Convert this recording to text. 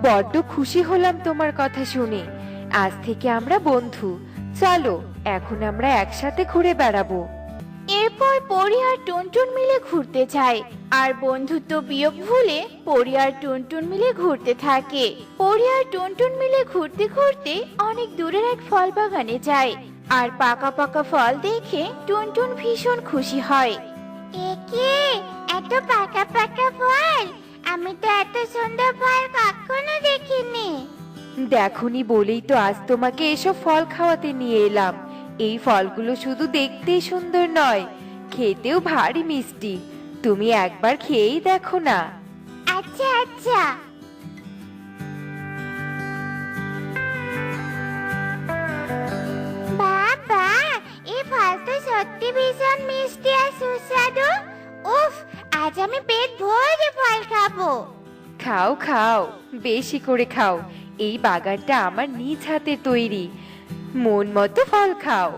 বড্ড খুশি হলাম তোমার কথা শুনে। আজ থেকে আমরা বন্ধু। চলো, এখন আমরা একসাথে ঘুরে বেড়াবো। এরপর পরি আর টুনটুন মিলে ঘুরতে যায়, আর বন্ধুত্ব বিয়োগ ভুলে পরি আর টুনটুন মিলে ঘুরতে থাকে। পরি আর টুনটুন মিলে ঘুরতে ঘুরতে অনেক দূরের এক ফল বাগানে যায়, আর পাকা পাকা ফল দেখে টুনটুন ভীষণ খুশি হয়। একে এত পাকা পাকা ফল, আমি তো এত সুন্দর ফল কখনো দেখিনি। দেখনি বলেই তো আজ তোমাকে এসব ফল খাওয়াতে নিয়ে এলাম। এই ফলগুলো শুধু দেখতেই সুন্দর নয়, খেতেও ভারী মিষ্টি। তুমি একবার খেয়েই দেখো না। আচ্ছা আচ্ছা। বাবা, এই ফলটা সত্যি ভীষণ মিষ্টি আর সুস্বাদু। উফ, আজ আমি পেট ভরে ফল খাবো। খাও খাও, বেশি করে খাও। এই বাগানটা আমার নিজ হাতে তৈরি। মন মতো ফল খাও।